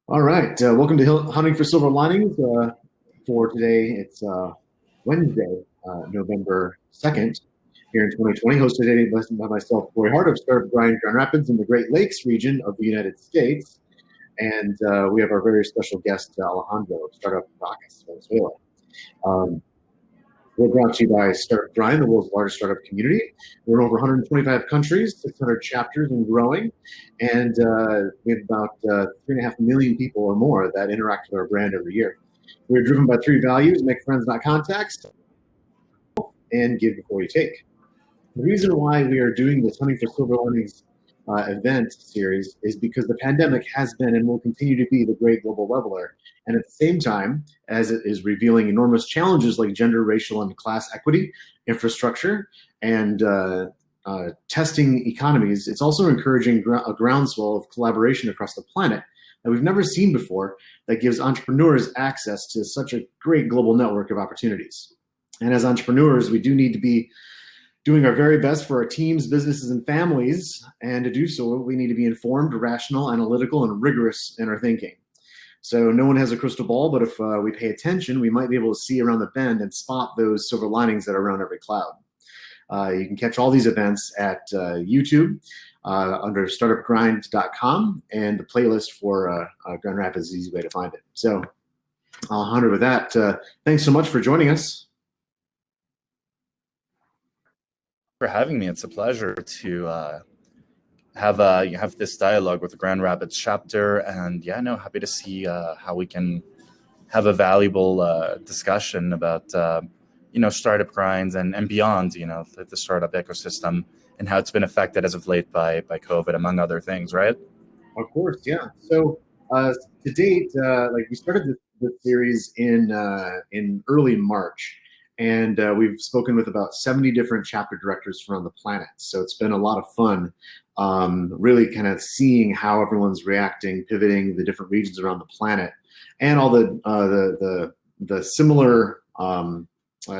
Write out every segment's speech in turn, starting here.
All right. Welcome to Hunting for Silver Linings. For today, it's Wednesday, November 2nd, here in 2020, hosted today by myself, Corey Hart of Startup Grind, Grand Rapids in the Great Lakes region of the United States. And we have our very special guest, Alejandro of Startup Caracas, Venezuela. We're brought to you by Startup Grind, the world's largest startup community. We're in over 125 countries, 600 chapters and growing. And we have about 3.5 million people or more that interact with our brand every year. We're driven by three values: make friends, not contacts, and give before you take. The reason why we are doing this Hunting for Silver Linings event series is because the pandemic has been and will continue to be the great global leveler. And at the same time, as it is revealing enormous challenges like gender, racial, and class equity, infrastructure, and testing economies, it's also encouraging a groundswell of collaboration across the planet that we've never seen before, that gives entrepreneurs access to such a great global network of opportunities. And as entrepreneurs, we do need to be doing our very best for our teams, businesses, and families. And to do so, we need to be informed, rational, analytical, and rigorous in our thinking. So no one has a crystal ball, but if we pay attention, we might be able to see around the bend and spot those silver linings that are around every cloud. You can catch all these events at YouTube under startupgrind.com, and the playlist for Grand Rapids is the easy way to find it. So Alejandro, with that, thanks so much for joining us. For having me. It's a pleasure to have this dialogue with the Grand Rapids chapter, and happy to see how we can have a valuable discussion about startup grinds and beyond, the startup ecosystem and how it's been affected as of late by COVID, among other things, right? Of course, yeah. So to date, we started this series in early March. And we've spoken with about 70 different chapter directors from around the planet. So it's been a lot of fun, really kind of seeing how everyone's reacting, pivoting the different regions around the planet, and all the similar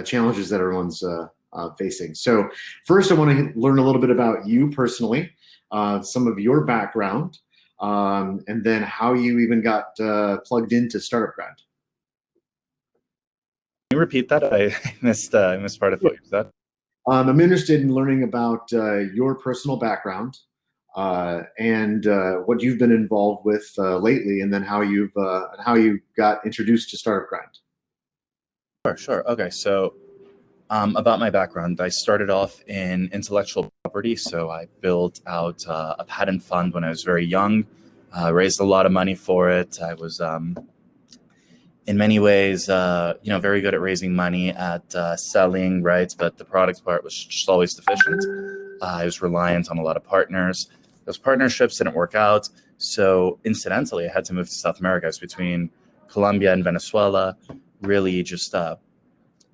challenges that everyone's facing. So first, I want to learn a little bit about you personally, some of your background, and then how you even got plugged into Startup Grind. Can you repeat that? I missed part of what you said. I'm interested in learning about your personal background and what you've been involved with lately, and then how you got introduced to Startup Grind. Sure. Okay. So about my background, I started off in intellectual property. So I built out a patent fund when I was very young, raised a lot of money for it. I was in many ways, very good at raising money, at selling, right? But the product part was just always deficient. I was reliant on a lot of partners. Those partnerships didn't work out. So incidentally, I had to move to South America. I was between Colombia and Venezuela, really just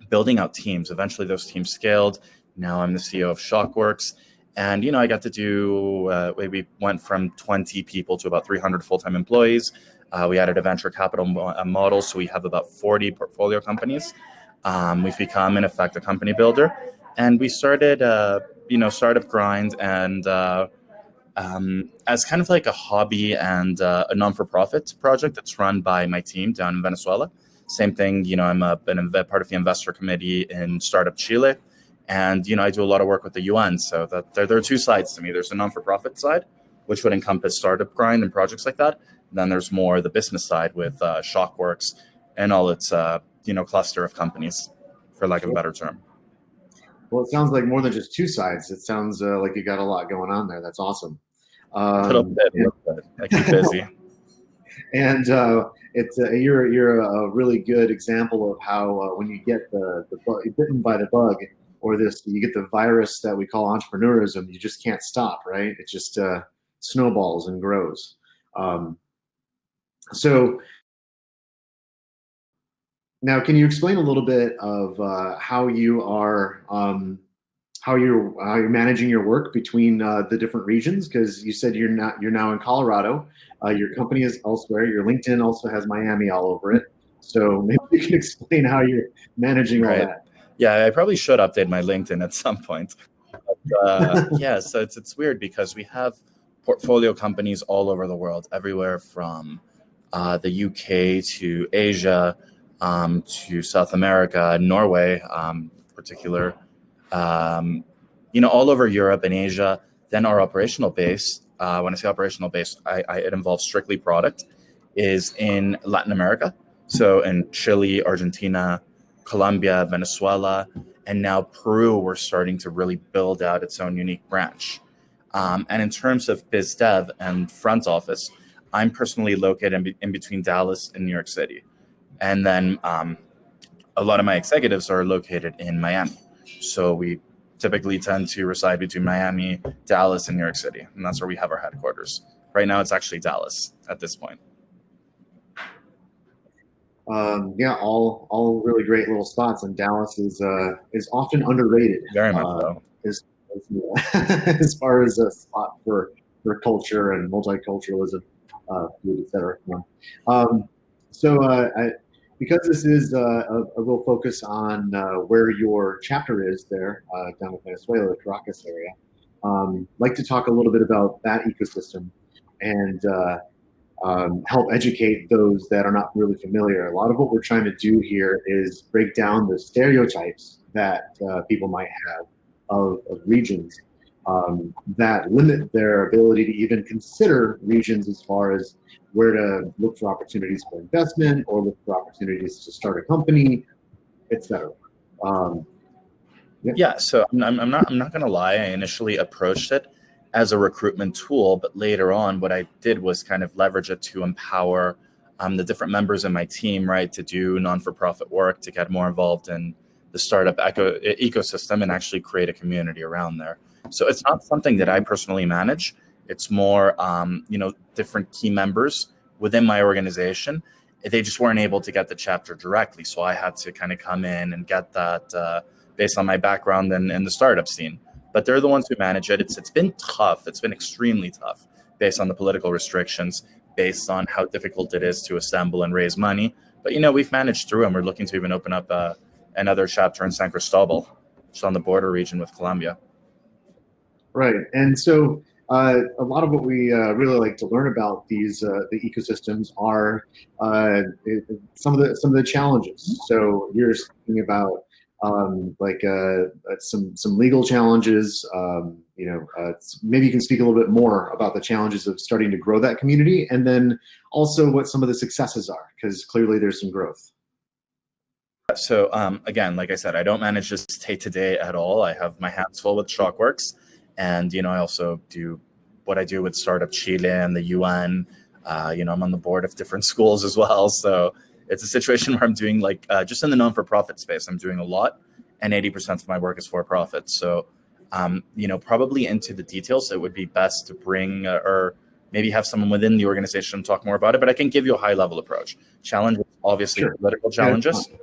building out teams. Eventually, those teams scaled. Now I'm the CEO of Shokworks. And, I got to do, we went from 20 people to about 300 full-time employees. We added a venture capital model, so we have about 40 portfolio companies. We've become, in effect, a company builder. And we started, Startup Grind and as kind of like a hobby and a non-for-profit project that's run by my team down in Venezuela. Same thing, I'm been part of the investor committee in Startup Chile. And, I do a lot of work with the UN. So that there are two sides to me. There's a non-for-profit side, which would encompass Startup Grind and projects like that. Then there's more the business side with Shokworks and all its cluster of companies, for lack of a better term. Well, it sounds like more than just two sides. It sounds like you got a lot going on there. That's awesome. A little bit. I keep busy. And you're a really good example of how when you get the bitten by the bug, or you get the virus that we call entrepreneurism, you just can't stop, right? It just snowballs and grows. So now, can you explain a little bit of how you're managing your work between the different regions? Because you said you're now in Colorado. Your company is elsewhere. Your LinkedIn also has Miami all over it. So maybe you can explain how you're managing all that. Yeah, I probably should update my LinkedIn at some point. But, so it's weird because we have portfolio companies all over the world, everywhere from the UK to Asia, to South America, Norway, particular, all over Europe and Asia. Then our operational base, when I say operational base, it involves strictly product, is in Latin America. So in Chile, Argentina, Colombia, Venezuela, and now Peru, we're starting to really build out its own unique branch. And in terms of biz dev and front office, I'm personally located in between Dallas and New York City. And then a lot of my executives are located in Miami. So we typically tend to reside between Miami, Dallas, and New York City. And that's where we have our headquarters. Right now, it's actually Dallas at this point. Yeah, all really great little spots, and Dallas is often underrated. Very much so. As far as a spot for culture and multiculturalism, food, etc. Because this is a real focus on where your chapter is there down in Venezuela, the Caracas area, I'd like to talk a little bit about that ecosystem and help educate those that are not really familiar. A lot of what we're trying to do here is break down the stereotypes that people might have of regions that limit their ability to even consider regions as far as where to look for opportunities for investment or look for opportunities to start a company, etc. Yeah, so I'm not going to lie. I initially approached it as a recruitment tool, but later on, what I did was kind of leverage it to empower the different members in my team, right, to do non-for-profit work, to get more involved in the startup ecosystem and actually create a community around there. So it's not something that I personally manage. It's more, different key members within my organization. They just weren't able to get the chapter directly. So I had to kind of come in and get that based on my background in the startup scene. But they're the ones who manage it. It's been tough. It's been extremely tough based on the political restrictions, based on how difficult it is to assemble and raise money. But, we've managed through, and we're looking to even open up another chapter in San Cristobal, which is on the border region with Colombia. Right. And so a lot of what we really like to learn about the ecosystems are some of the challenges. So you're speaking about some legal challenges. Maybe you can speak a little bit more about the challenges of starting to grow that community, and then also what some of the successes are, because clearly there's some growth. So again, like I said, I don't manage this day to day at all. I have my hands full with Shokworks, and I also do what I do with Startup Chile and the UN. I'm on the board of different schools as well. So it's a situation where I'm doing just in the non-for-profit space, I'm doing a lot, and 80% of my work is for profit. So, probably into the details, it would be best to bring or maybe have someone within the organization talk more about it. But I can give you a high-level approach. Challenges, obviously, sure. Political challenges. Yeah.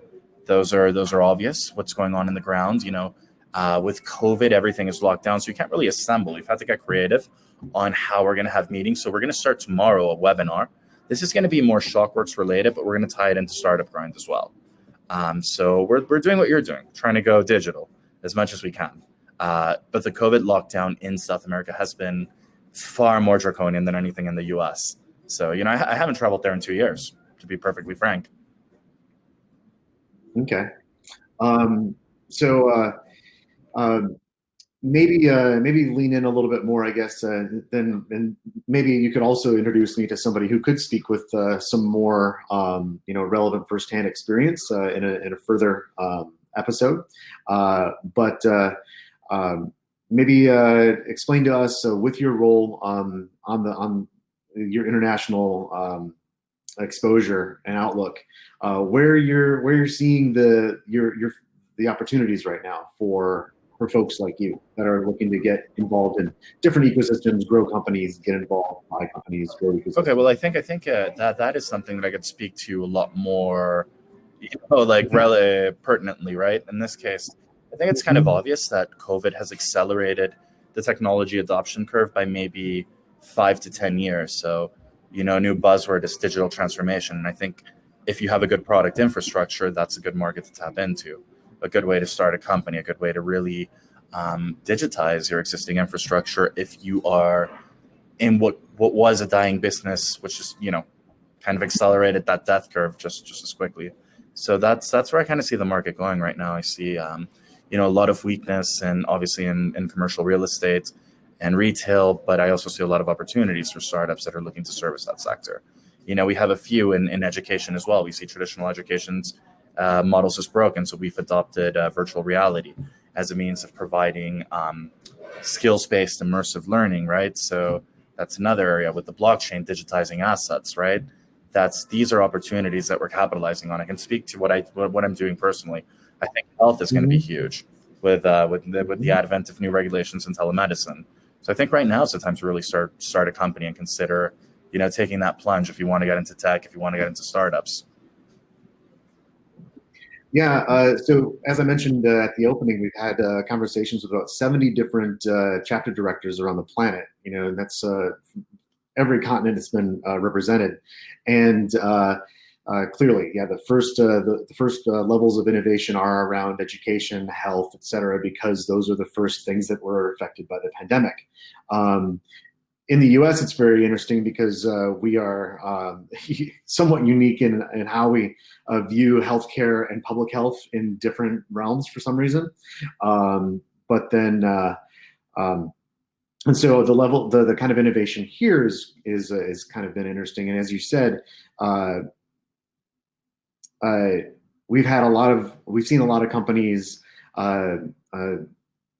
Those are obvious. What's going on in the ground? With COVID, everything is locked down, so you can't really assemble. We've had to get creative on how we're going to have meetings. So we're going to start tomorrow a webinar. This is going to be more Shokworks related, but we're going to tie it into Startup Grind as well. So we're doing what you're doing, trying to go digital as much as we can. But the COVID lockdown in South America has been far more draconian than anything in the US. So, I haven't traveled there in 2 years, to be perfectly frank. Okay. Maybe lean in a little bit more, I guess, and maybe you could also introduce me to somebody who could speak with some more, relevant firsthand experience in a further episode. Maybe explain to us with your role on your international exposure and outlook, where you're seeing the opportunities right now for folks like you that are looking to get involved in different ecosystems, grow companies, get involved, buy companies, grow ecosystems. Okay, well, I think that is something that I could speak to a lot more, really pertinently, right? In this case, I think it's kind of obvious that COVID has accelerated the technology adoption curve by maybe 5 to 10 years. So, a new buzzword is digital transformation. And I think if you have a good product infrastructure, that's a good market to tap into. A good way to start a company, a good way to really digitize your existing infrastructure if you are in what was a dying business, which is, kind of accelerated that death curve just as quickly. So that's where I kind of see the market going right now. I see a lot of weakness and obviously in commercial real estate and retail, but I also see a lot of opportunities for startups that are looking to service that sector. We have a few in education as well. We see traditional education's models is broken, so we've adopted virtual reality as a means of providing skills-based immersive learning, right? So that's another area with the blockchain digitizing assets, right? These are opportunities that we're capitalizing on. I can speak to what I'm doing personally. I think health is going to be huge with the advent of new regulations in telemedicine. So I think right now is the time to really start a company and consider, taking that plunge if you want to get into tech, if you want to get into startups. Yeah, so as I mentioned at the opening, we've had conversations with about 70 different chapter directors around the planet, and that's every continent that's been represented. And clearly, yeah, the first levels of innovation are around education, health, et cetera, because those are the first things that were affected by the pandemic. In the U.S., it's very interesting because we are somewhat unique in how we view healthcare and public health in different realms for some reason. But then, and so the kind of innovation here is kind of been interesting. And as you said, we've seen a lot of companies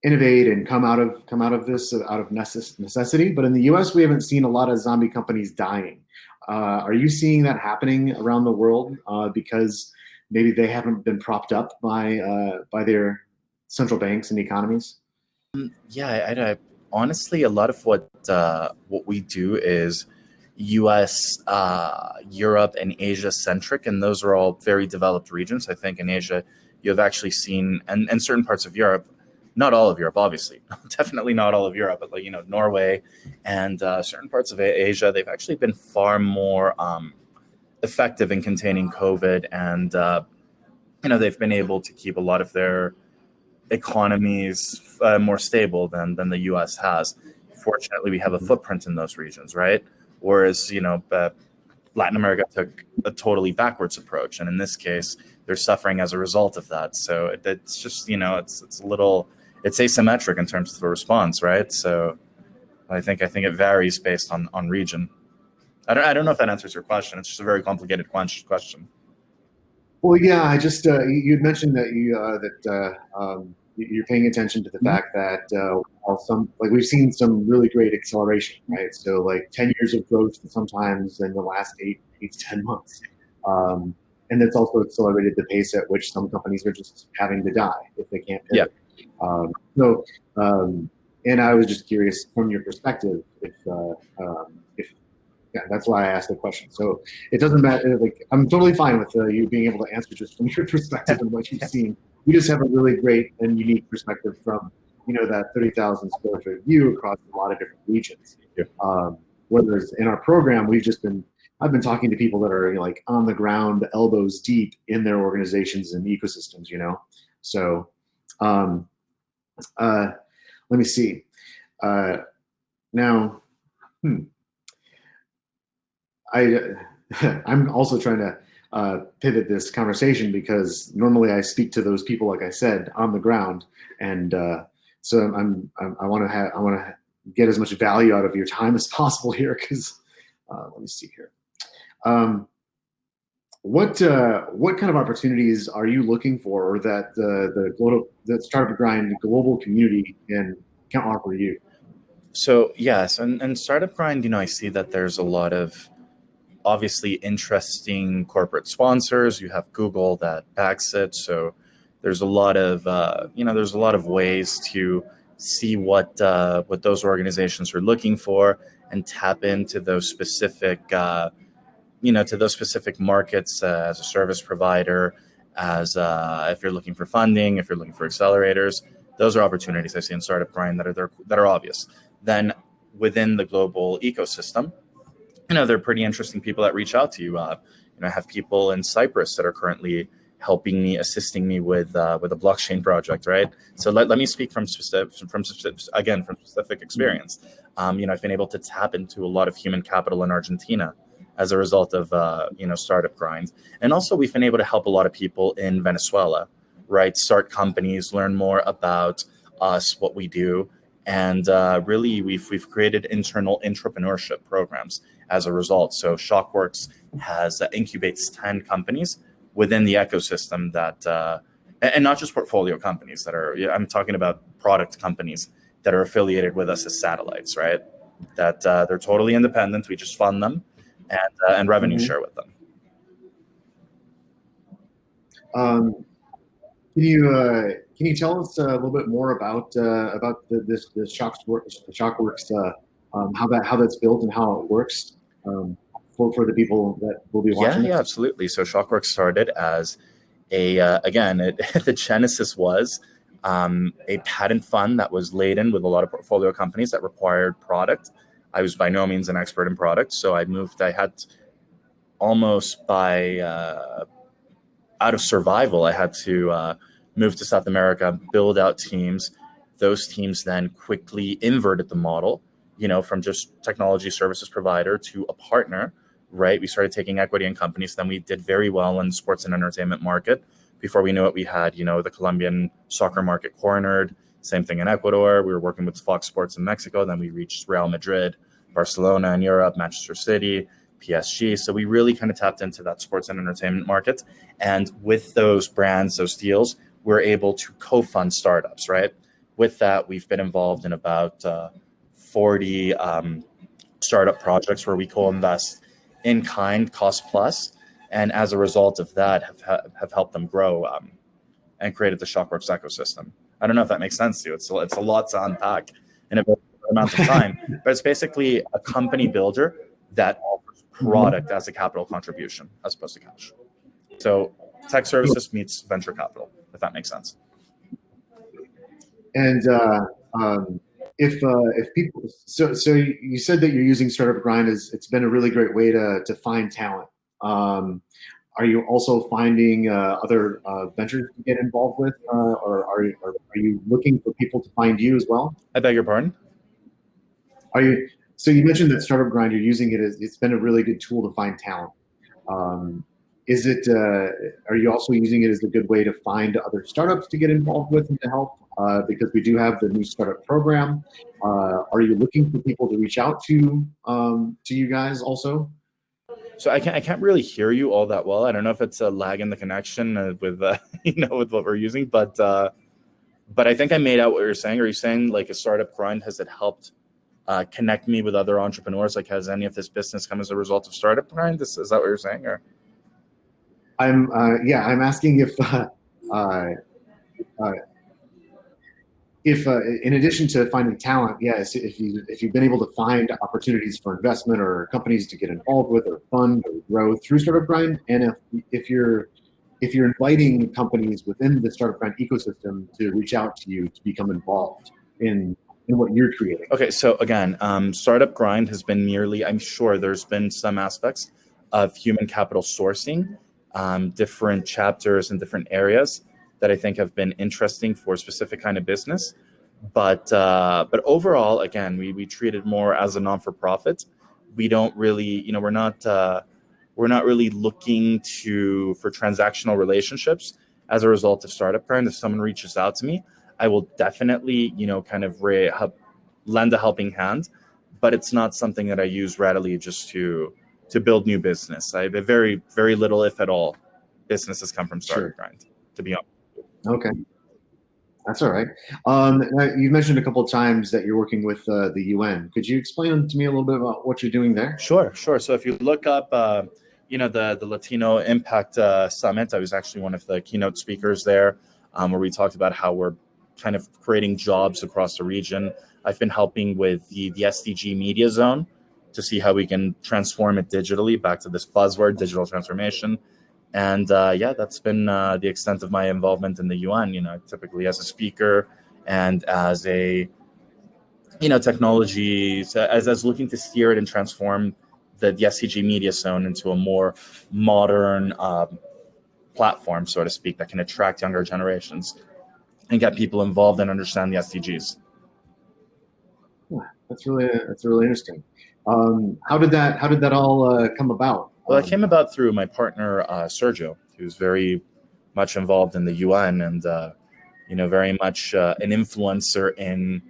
innovate and come out of this out of necessity. But in the U.S., we haven't seen a lot of zombie companies dying. Are you seeing that happening around the world because maybe they haven't been propped up by their central banks and economies? Yeah, honestly, a lot of what we do is U.S., Europe, and Asia centric, and those are all very developed regions. I think in Asia, you have actually seen, and certain parts of Europe. Not all of Europe, obviously. Definitely not all of Europe, but Norway and certain parts of Asia, they've actually been far more effective in containing COVID, and they've been able to keep a lot of their economies more stable than the U.S. has. Fortunately, we have a footprint in those regions, right? Whereas Latin America took a totally backwards approach, and in this case, they're suffering as a result of that. So it's just it's a little. It's asymmetric in terms of the response, right? So I think it varies based on region. I don't know if that answers your question. It's just a very complicated question. Well, yeah, I just you'd mentioned that you're paying attention to the fact that we've seen some really great acceleration, right? So 10 years of growth sometimes in the last 8 to 10 months, and that's also accelerated the pace at which some companies are just having to die if they can't pivot. And I was just curious from your perspective if that's why I asked the question. So it doesn't matter. I'm totally fine with you being able to answer just from your perspective and what you've seen. You just have a really great and unique perspective from that 30,000 square foot view across a lot of different regions. Whereas in our program, I've been talking to people that are on the ground, elbows deep in their organizations and ecosystems. So. Let me see. Now, I'm also trying to pivot this conversation because normally I speak to those people, like I said, on the ground, and so I want to get as much value out of your time as possible here. Because let me see here. What kind of opportunities are you looking for, or that the Startup Grind global community can offer you? So yes, and Startup Grind, I see that there's a lot of obviously interesting corporate sponsors. You have Google that backs it, so there's a lot of ways to see what those organizations are looking for and tap into those specific. To those specific markets as a service provider, as if you're looking for funding, if you're looking for accelerators, those are opportunities I see in Startup Grind that are obvious. Then within the global ecosystem, there are pretty interesting people that reach out to you. I have people in Cyprus that are currently helping me, assisting me with a blockchain project, right? So let me speak from specific experience. I've been able to tap into a lot of human capital in Argentina as a result of Startup Grind. And also we've been able to help a lot of people in Venezuela, right? Start companies, learn more about us, what we do. And really, we've created internal entrepreneurship programs as a result. So Shokworks has incubates 10 companies within the ecosystem that, and not just portfolio companies that are, I'm talking about product companies that are affiliated with us as satellites, right? That they're totally independent. We just fund them and revenue share with them. Can you tell us a little bit more about the Shokworks, how that's built and how it works for the people that will be watching? Yeah, absolutely. So Shokworks started as the genesis was a patent fund that was laden with a lot of portfolio companies that required product. I was by no means an expert in product, so I had almost out of survival, I had to move to South America, build out teams. Those teams then quickly inverted the model, from just technology services provider to a partner, right? We started taking equity in companies. Then we did very well in the sports and entertainment market. Before we knew it, we had, the Colombian soccer market cornered. Same thing in Ecuador. We were working with Fox Sports in Mexico. Then we reached Real Madrid, Barcelona in Europe, Manchester City, PSG. So we really kind of tapped into that sports and entertainment market. And with those brands, those deals, we're able to co-fund startups, right? With that, we've been involved in about 40 startup projects where we co-invest in kind, cost plus. And as a result of that, have helped them grow and created the Shokworks ecosystem. I don't know if that makes sense to you. It's a lot to unpack in a very short amount of time. But it's basically a company builder that offers product as a capital contribution as opposed to cash. So tech services meets venture capital, if that makes sense. And if people, so you said that you're using Startup Grind it's been a really great way to find talent. Are you also finding other ventures to get involved with, or are you looking for people to find you as well? I beg your pardon? So you mentioned that Startup Grind, you're using it it's been a really good tool to find talent. Are you also using it as a good way to find other startups to get involved with and to help? Because we do have the new startup program. Are you looking for people to reach out to you guys also? So I can't really hear you all that well. I don't know if it's a lag in the connection with with what we're using, but I think I made out what you're saying. Are you saying like a Startup Grind, has it helped connect me with other entrepreneurs? Like, has any of this business come as a result of Startup Grind? Is that what you're saying? Or I'm asking if in addition to finding talent, yes, if you've been able to find opportunities for investment or companies to get involved with or fund or grow through Startup Grind, and if you're inviting companies within the Startup Grind ecosystem to reach out to you to become involved in what you're creating. Okay, so again, Startup Grind has been merely, I'm sure there's been some aspects of human capital sourcing, different chapters in different areas that I think have been interesting for a specific kind of business. But overall, again, we treat it more as a non-for-profit. We don't really, we're not really looking for transactional relationships as a result of Startup Grind. If someone reaches out to me, I will definitely, kind of lend a helping hand, but it's not something that I use readily just to build new business. I have very, very little, if at all, businesses come from Startup Grind, to be honest. Okay, that's all right. You've mentioned a couple of times that you're working with the UN. Could you explain to me a little bit about what you're doing there? Sure. So if you look up, the Latino Impact Summit, I was actually one of the keynote speakers there, where we talked about how we're kind of creating jobs across the region. I've been helping with the SDG Media Zone to see how we can transform it digitally, back to this buzzword, digital transformation. And that's been the extent of my involvement in the UN, typically as a speaker and as a, technology, as looking to steer it and transform the SDG Media Zone into a more modern platform, so to speak, that can attract younger generations and get people involved and understand the SDGs. Yeah, that's really interesting. How did that all come about? Well, it came about through my partner Sergio, who's very much involved in the UN and very much an influencer in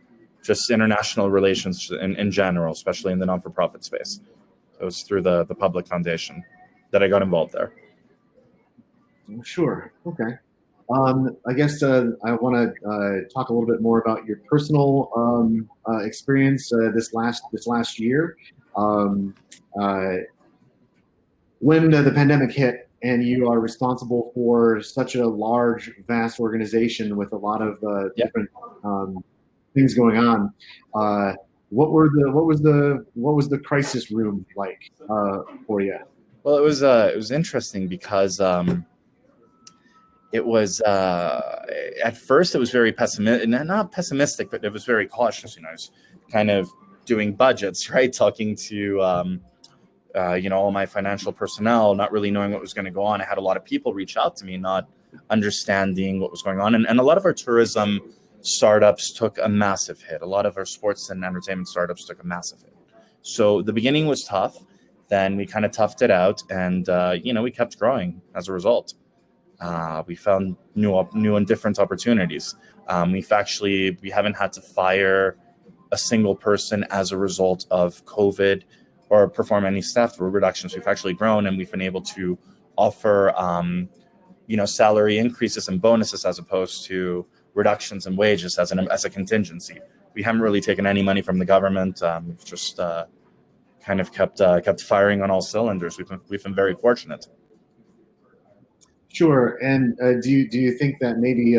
just international relations in general, especially in the non-for-profit space. So it was through the public foundation that I got involved there. Sure. Okay. I guess I want to talk a little bit more about your personal experience this last year. Um, uh, when the pandemic hit, and you are responsible for such a large, vast organization with a lot of Yeah. different things going on, what was the crisis room like for you? Well, it was interesting because it was at first it was very pessimistic, not pessimistic, but it was very cautious. I was kind of doing budgets, right? Talking to all my financial personnel, not really knowing what was going to go on. I had a lot of people reach out to me, not understanding what was going on, and a lot of our tourism startups took a massive hit. A lot of our sports and entertainment startups took a massive hit. So the beginning was tough. Then we kind of toughed it out, and we kept growing as a result. We found new and different opportunities. We haven't had to fire a single person as a result of COVID or perform any staff reductions. We've actually grown, and we've been able to offer salary increases and bonuses as opposed to reductions in wages as a contingency. We haven't really taken any money from the government. We've just kind of kept firing on all cylinders. We've been very fortunate. Sure. And do you think that maybe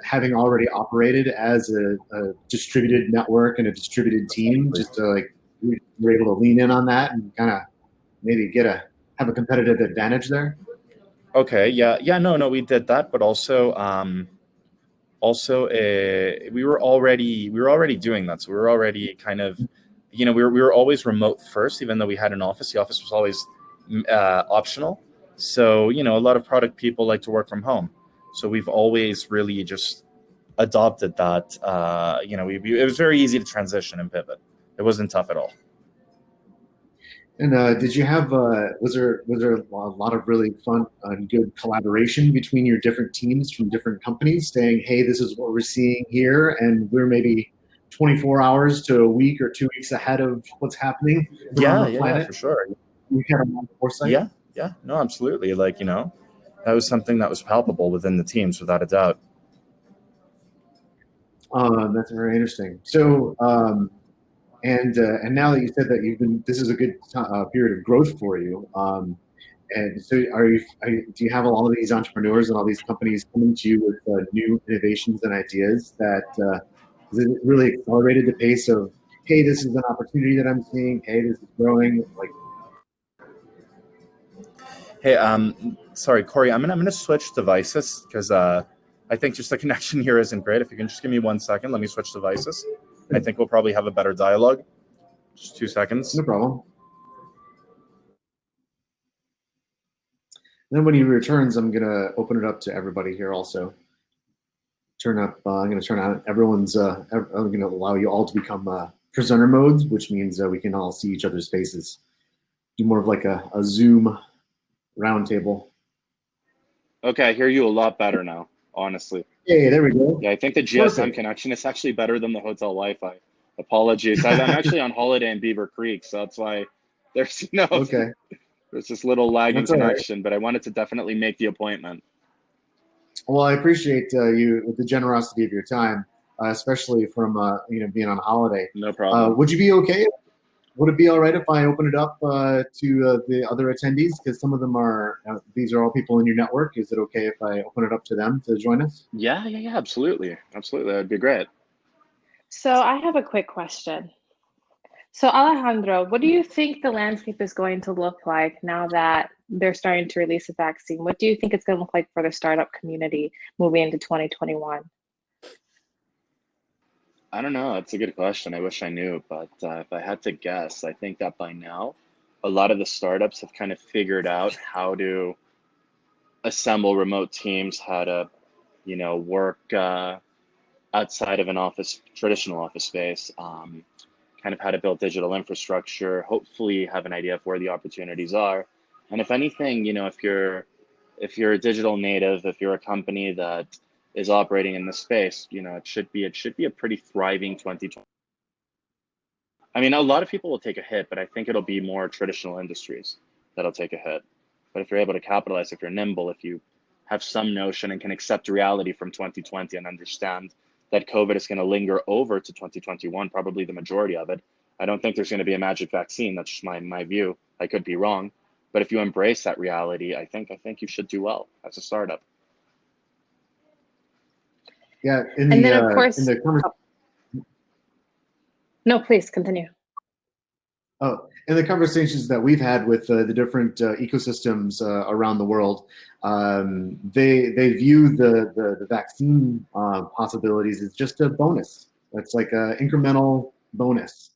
having already operated as a distributed network and a distributed team, just we're able to lean in on that and kind of maybe have a competitive advantage there? Okay. Yeah. No, we did that, but also we were already doing that. So we were already kind of, we were always remote first, even though we had an office. The office was always optional. So, a lot of product people like to work from home. So we've always really just adopted that. It was very easy to transition and pivot. It wasn't tough at all. And did you have was there a lot of really fun and good collaboration between your different teams from different companies, saying, "Hey, this is what we're seeing here," and we're maybe 24 hours to a week or 2 weeks ahead of what's happening around the planet? Yeah, for sure. You had a lot of foresight. Yeah, no, absolutely. That was something that was palpable within the teams, without a doubt. That's very interesting. So, and now that you said that this is a good period of growth for you. And so, do you have all of these entrepreneurs and all these companies coming to you with new innovations and ideas that has it really accelerated the pace of, hey, this is an opportunity that I'm seeing. Hey, this is growing. Hey, sorry, Corey, I'm gonna switch devices because I think just the connection here isn't great. If you can just give me 1 second, let me switch devices. I think we'll probably have a better dialogue. Just 2 seconds. No problem. Then when he returns, I'm gonna open it up to everybody here also. I'm gonna turn on everyone's. I'm gonna allow you all to become presenter modes, which means we can all see each other's faces. Do more of like a Zoom roundtable. Okay, I hear you a lot better now, honestly. Hey, there we go. Yeah, I think the GSM connection is actually better than the hotel Wi-Fi. Apologies. I'm actually on holiday in Beaver Creek, so that's why there's there's this little lagging connection, right. But I wanted to definitely make the appointment. Well, I appreciate you with the generosity of your time, especially from being on holiday. No problem. Would you be okay? Would it be all right if I open it up to the other attendees? Because some of them these are all people in your network. Is it okay if I open it up to them to join us? Yeah, absolutely. Absolutely. That'd be great. So I have a quick question. So Alejandro, what do you think the landscape is going to look like now that they're starting to release a vaccine? What do you think it's going to look like for the startup community moving into 2021? I don't know. It's a good question. I wish I knew, but if I had to guess, I think that by now, a lot of the startups have kind of figured out how to assemble remote teams, how to, work outside of an traditional office space, kind of how to build digital infrastructure, hopefully have an idea of where the opportunities are. And if anything, if you're a digital native, if you're a company that is operating in this space, it should be a pretty thriving 2020. I mean, a lot of people will take a hit, but I think it'll be more traditional industries that'll take a hit. But if you're able to capitalize, if you're nimble, if you have some notion and can accept reality from 2020 and understand that COVID is going to linger over to 2021, probably the majority of it. I don't think there's going to be a magic vaccine. That's just my view. I could be wrong. But if you embrace that reality, I think you should do well as a startup. Yeah, of course, no, please continue. Oh, in the conversations that we've had with the different ecosystems around the world, they view the vaccine possibilities as just a bonus. It's like an incremental bonus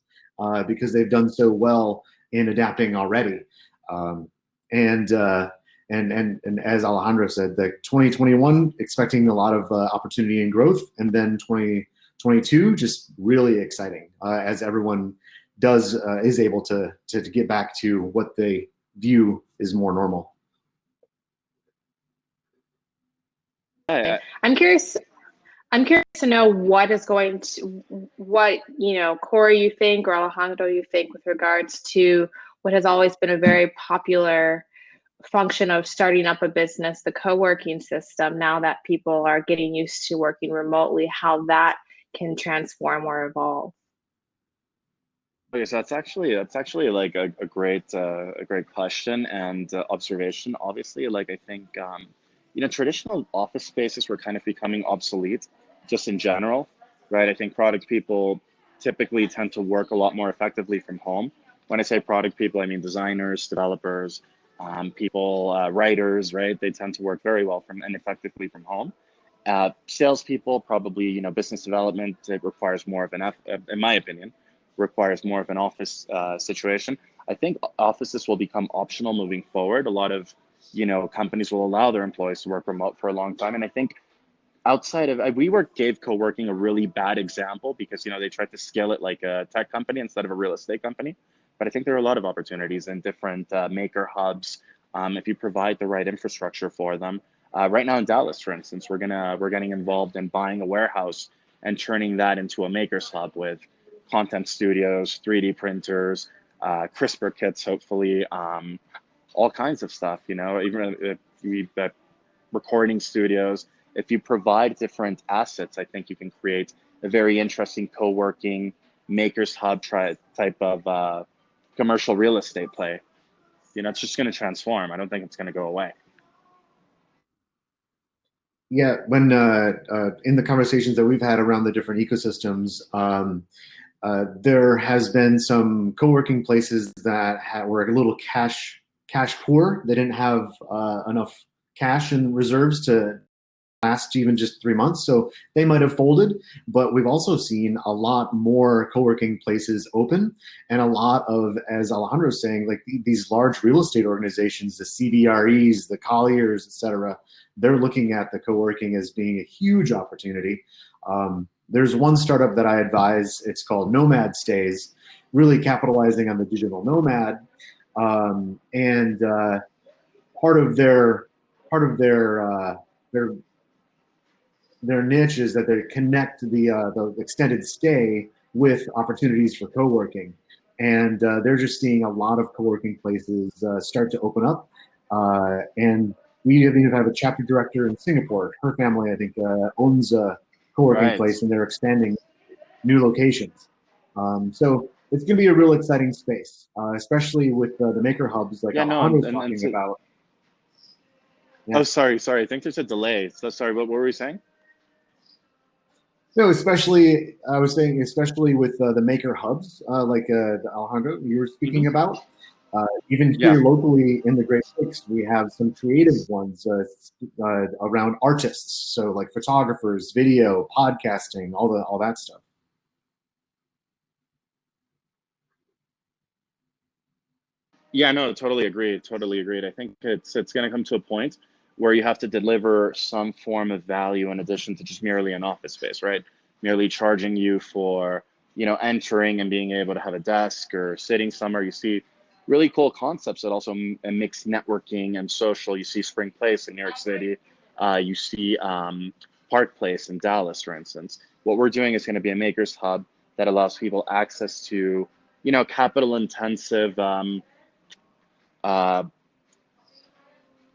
because they've done so well in adapting already. And as Alejandro said, the 2021 expecting a lot of opportunity and growth, and then 2022 just really exciting as everyone is able to get back to what they view is more normal. I'm curious to know what Corey, you think, or Alejandro, you think, with regards to what has always been a very popular function of starting up a business, the co-working system, now that people are getting used to working remotely, how that can transform or evolve. Okay, so that's actually like a great question and observation. Obviously, like I think traditional office spaces were kind of becoming obsolete, just in general, right? I think product people typically tend to work a lot more effectively from home. When I say product people, I mean designers, developers, writers, right? They tend to work very well and effectively from home. Salespeople, probably, business development, it requires more of in my opinion, requires more of an office situation. I think offices will become optional moving forward. A lot of, companies will allow their employees to work remote for a long time. And I think outside of, WeWork gave co-working a really bad example because, they tried to scale it like a tech company instead of a real estate company. But I think there are a lot of opportunities in different maker hubs if you provide the right infrastructure for them. Right now in Dallas, for instance, we're getting involved in buying a warehouse and turning that into a maker's hub with content studios, 3D printers, CRISPR kits, hopefully, all kinds of stuff, even if we recording studios. If you provide different assets, I think you can create a very interesting co-working maker's hub type of commercial real estate play. It's just going to transform. I don't think it's going to go away. Yeah, when in the conversations that we've had around the different ecosystems, there has been some co-working places that were a little cash poor. They didn't have enough cash and reserves to last even just 3 months, so they might have folded. But we've also seen a lot more co-working places open, and a lot of, as Alejandro was saying, like these large real estate organizations, the CBREs, the Colliers, etc. They're looking at the co-working as being a huge opportunity. There's one startup that I advise. It's called Nomad Stays, really capitalizing on the digital nomad, and part of their niche is that they connect the extended stay with opportunities for co-working, and they're just seeing a lot of co-working places start to open up, and we even have a chapter director in Singapore. Her family, I think, owns a co-working place, and they're expanding new locations. So it's going to be a real exciting space, especially with the maker hubs like Alejandro was talking about. Yeah. Oh, sorry. I think there's a delay. So sorry, what were we saying? No, I was saying, especially with the maker hubs, like Alejandro, you were speaking about. Even here locally in the Great Lakes, we have some creative ones around artists. So like photographers, video, podcasting, all that stuff. Yeah, no, totally agreed. I think it's going to come to a point where you have to deliver some form of value in addition to just merely an office space, right? Merely charging you for entering and being able to have a desk or sitting somewhere. You see really cool concepts that also mix networking and social. You see Spring Place in New York City. You see Park Place in Dallas, for instance. What we're doing is going to be a makers hub that allows people access to, capital intensive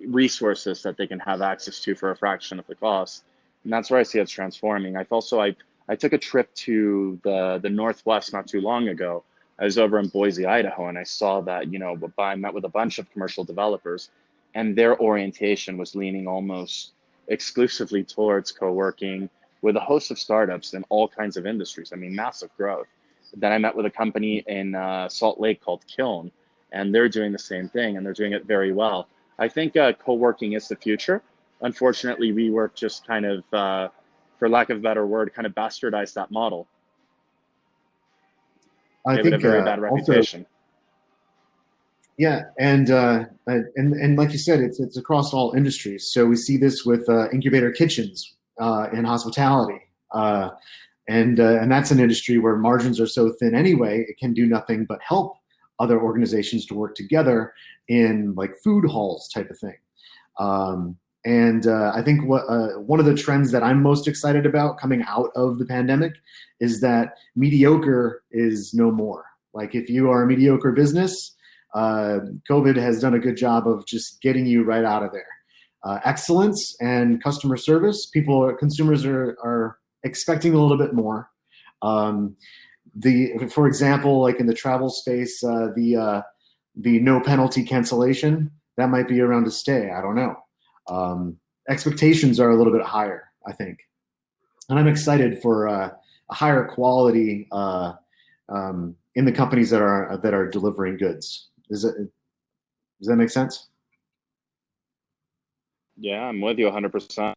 resources that they can have access to for a fraction of the cost. And that's where I see it's transforming. I took a trip to the Northwest not too long ago. I was over in Boise, Idaho, and I saw that, I met with a bunch of commercial developers, and their orientation was leaning almost exclusively towards co-working with a host of startups in all kinds of industries. I mean, massive growth. Then I met with a company in Salt Lake called Kiln, and they're doing the same thing, and they're doing it very well. I think co-working is the future. Unfortunately, WeWork just kind of, for lack of a better word, kind of bastardized that model. I Gave think it a very bad reputation. Yeah, and like you said, it's across all industries. So we see this with incubator kitchens in hospitality, and that's an industry where margins are so thin anyway. It can do nothing but help other organizations to work together in like food halls type of thing. I think one of the trends that I'm most excited about coming out of the pandemic is that mediocre is no more. Like if you are a mediocre business, COVID has done a good job of just getting you right out of there. Excellence and customer service, consumers are expecting a little bit more. For example, like in the travel space, the no penalty cancellation, that might be around to stay. I don't know. Expectations are a little bit higher, I think, and I'm excited for a higher quality in the companies that are delivering goods. Does that make sense? Yeah, I'm with you 100%.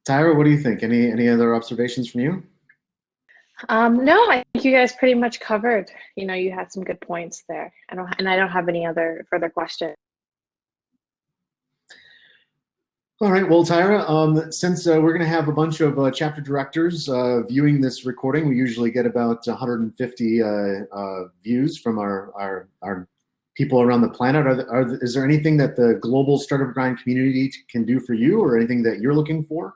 Tyra, what do you think? Any other observations from you? No, I think you guys pretty much covered. You had some good points there. I don't have any other further questions. All right, well, Tyra, since we're going to have a bunch of chapter directors viewing this recording, we usually get about 150 views from our people around the planet. Is there anything that the global Startup Grind community can do for you, or anything that you're looking for?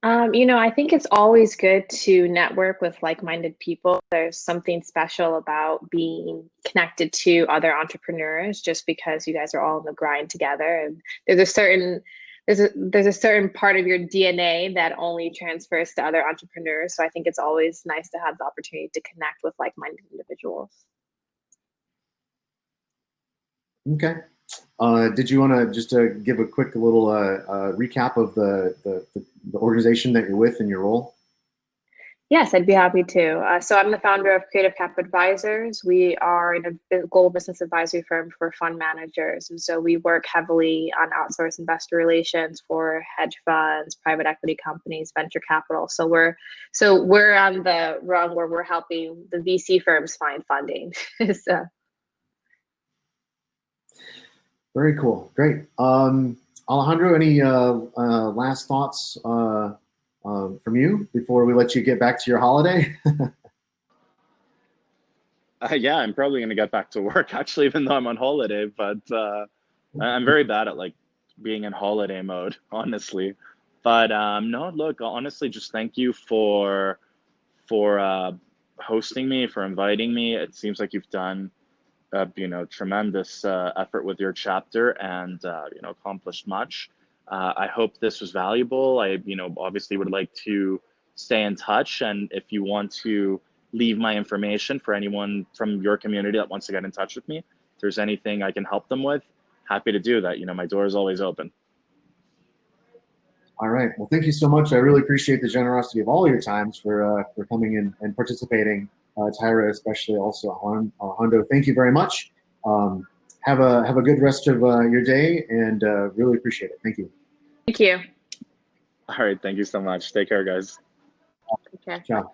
I think it's always good to network with like-minded people. There's something special about being connected to other entrepreneurs just because you guys are all in the grind together. And there's a certain part of your DNA that only transfers to other entrepreneurs. So I think it's always nice to have the opportunity to connect with like-minded individuals. Okay. Did you want to just give a quick little recap of the organization that you're with and your role? Yes, I'd be happy to. So I'm the founder of Creative Cap Advisors. We are a global business advisory firm for fund managers. And so we work heavily on outsourced investor relations for hedge funds, private equity companies, venture capital. So we're on the rung where we're helping the VC firms find funding. So. Very cool. Great. Alejandro, any last thoughts from you before we let you get back to your holiday? Yeah, I'm probably going to get back to work, actually, even though I'm on holiday. But I'm very bad at being in holiday mode, honestly. But no, look, honestly, just thank you for hosting me, for inviting me. It seems like you've done tremendous effort with your chapter and accomplished much. I hope this was valuable. I obviously would like to stay in touch, and if you want to leave my information for anyone from your community that wants to get in touch with me, if there's anything I can help them with, happy to do that. My door is always open. All right. Well, thank you so much. I really appreciate the generosity of all your times for coming in and participating. Tyra, especially, also Alejandro, thank you very much. Have a good rest of your day, and really appreciate it. Thank you. Thank you. All right. Thank you so much. Take care, guys. Take care. Ciao.